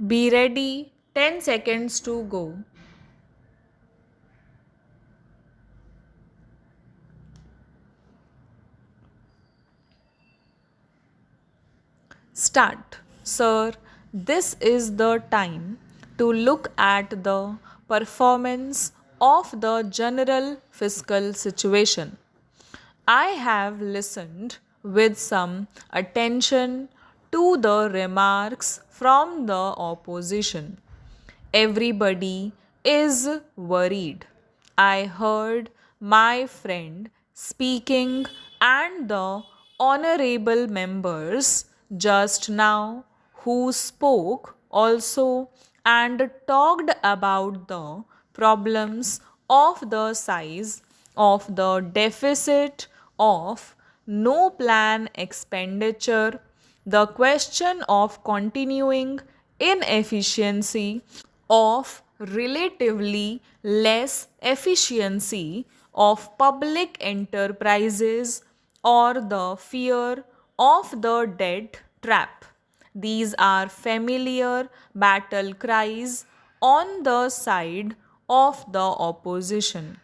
Be ready, 10 seconds to go. Start. Sir, this is the time to look at the performance of the general fiscal situation. I have listened with some attention to the remarks from the opposition. Everybody is worried. I heard my friend speaking and the honorable members just now who spoke also and talked about the problems of the size of the deficit of no plan expenditure, the question of continuing inefficiency of relatively less efficiency of public enterprises or the fear of the debt trap. These are familiar battle cries on the side of the opposition.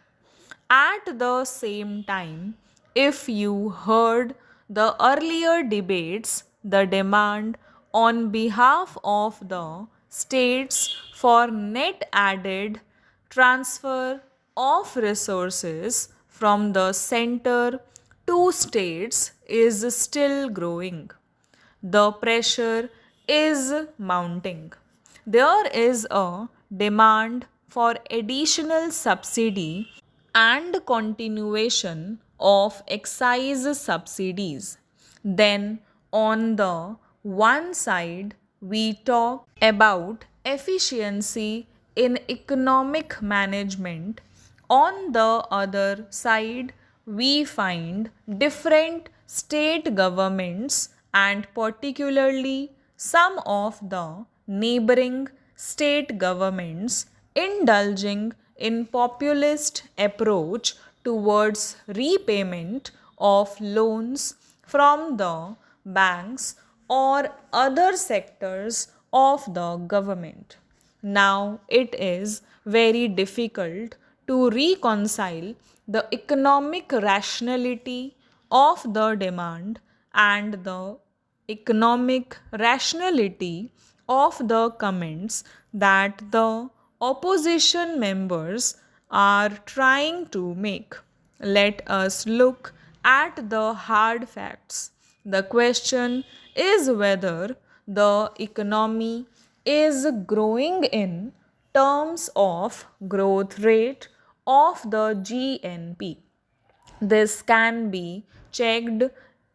At the same time, if you heard the earlier debates, the demand on behalf of the states for net added transfer of resources from the center to states is still growing. The pressure is mounting. There is a demand for additional subsidy and continuation of excise subsidies. Then, on the one side, we talk about efficiency in economic management. On the other side, we find different state governments and particularly some of the neighboring state governments indulging in populist approach towards repayment of loans from the banks or other sectors of the government. Now it is very difficult to reconcile the economic rationality of the demand and the economic rationality of the comments that the opposition members are trying to make. Let us look at the hard facts. The question is whether the economy is growing in terms of growth rate of the GNP. This can be checked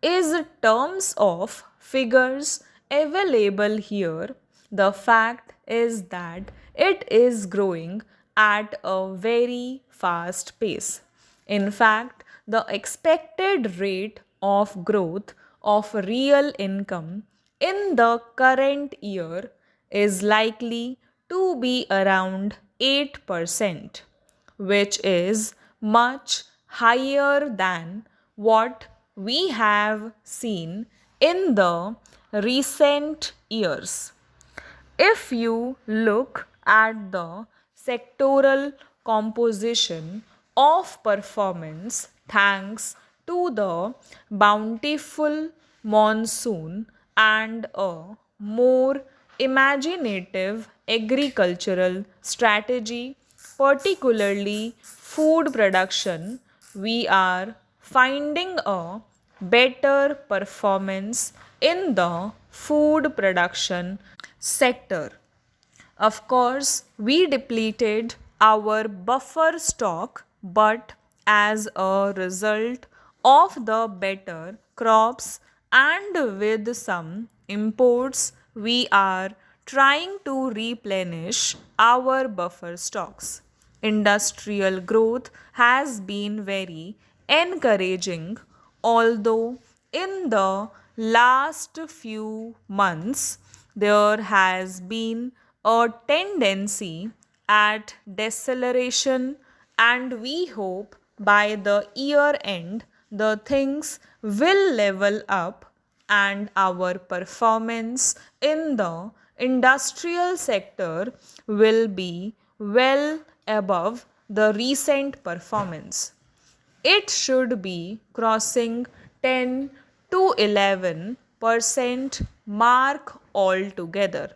is terms of figures available here. The fact is that it is growing at a very fast pace. In fact, the expected rate of growth of real income in the current year is likely to be around 8%, which is much higher than what we have seen in the recent years. If you look at the sectoral composition of performance, thanks to the bountiful monsoon and a more imaginative agricultural strategy, particularly food production, we are finding a better performance in the food production sector. Of course, we depleted our buffer stock, but as a result of the better crops and with some imports, we are trying to replenish our buffer stocks. Industrial growth has been very encouraging, although in the last few months there has been a tendency at deceleration, and we hope by the year end the things will level up and our performance in the industrial sector will be well above the recent performance. It should be crossing 10 to 11% mark altogether.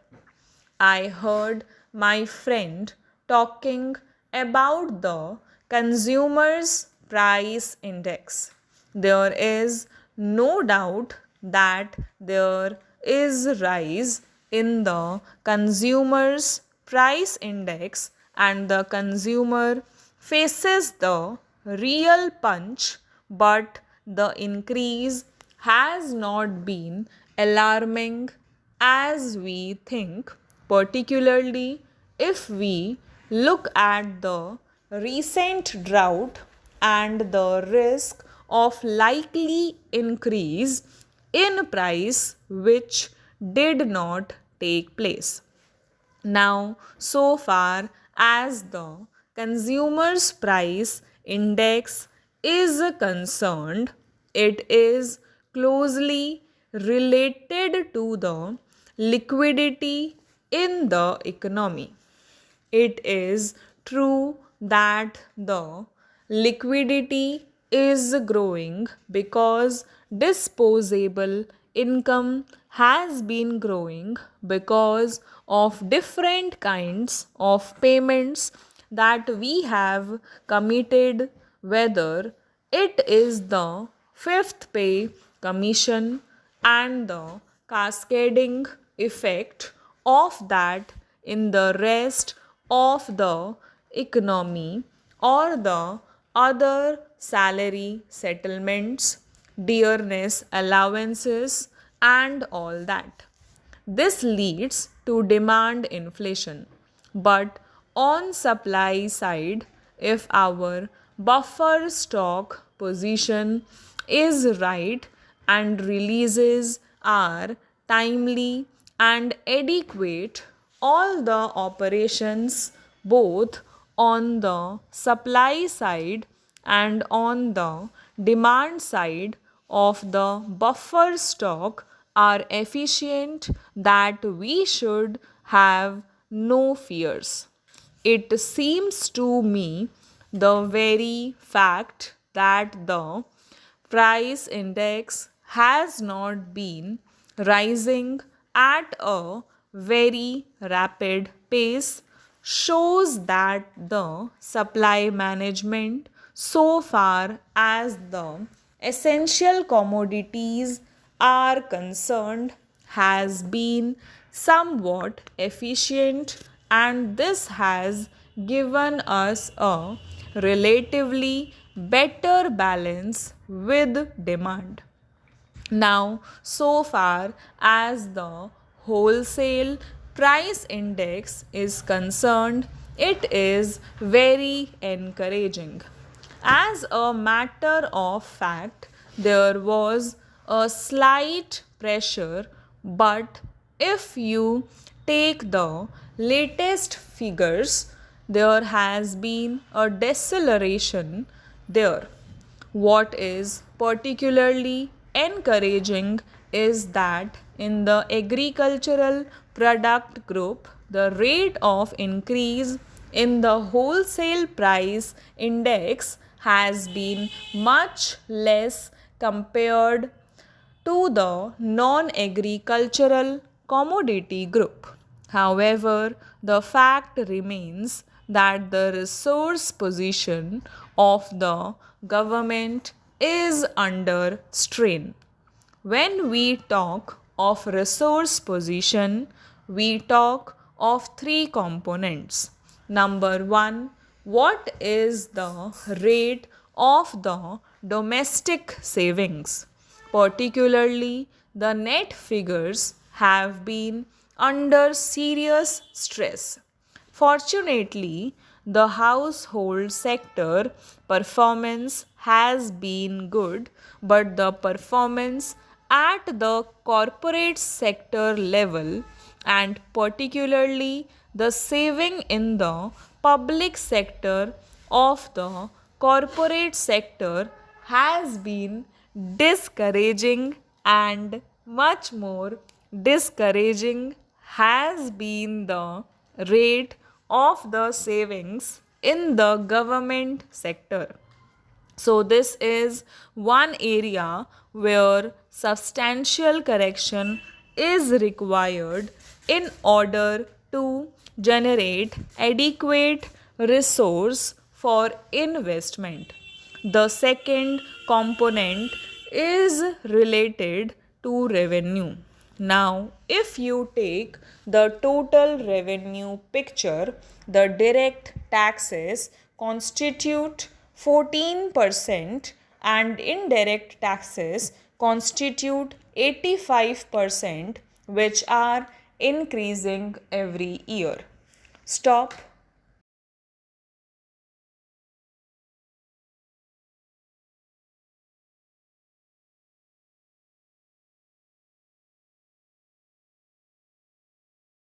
I heard my friend talking about the consumer's price index. There is no doubt that there is rise in the consumer's price index and the consumer faces the real punch, but the increase has not been alarming as we think, particularly if we look at the recent drought and the risk of likely increase in price which did not take place. Now, so far as the consumer's price index is concerned, it is closely related to the liquidity in the economy. It is true that the liquidity is growing because disposable income has been growing because of different kinds of payments that we have committed, whether it is the fifth pay commission and the cascading effect of that in the rest of the economy or the other salary settlements, dearness allowances, and all that. This leads to demand inflation. But on supply side, if our buffer stock position is right and releases are timely and adequate, all the operations both on the supply side and on the demand side of the buffer stock are efficient that we should have no fears. It seems to me the very fact that the price index has not been rising at a very rapid pace shows that the supply management, so far as the essential commodities are concerned, has been somewhat efficient, and this has given us a relatively better balance with demand. Now, so far as the wholesale price index is concerned, it is very encouraging. As a matter of fact, there was a slight pressure, but if you take the latest figures, there has been a deceleration there. What is particularly encouraging is that in the agricultural product group, the rate of increase in the wholesale price index has been much less compared to the non-agricultural commodity group. However, the fact remains that the resource position of the government is under strain. When we talk of resource position, we talk of three components. Number one, what is the rate of the domestic savings? Particularly, the net figures have been under serious stress. Fortunately, the household sector performance has been good, but the performance at the corporate sector level and particularly the saving in the public sector of the corporate sector has been discouraging, and much more discouraging has been the rate of the savings in the government sector. So, this is one area where substantial correction is required in order to generate adequate resource for investment. The second component is related to revenue. Now, if you take the total revenue picture, the direct taxes constitute 14% and indirect taxes constitute 85%, which are increasing every year. Stop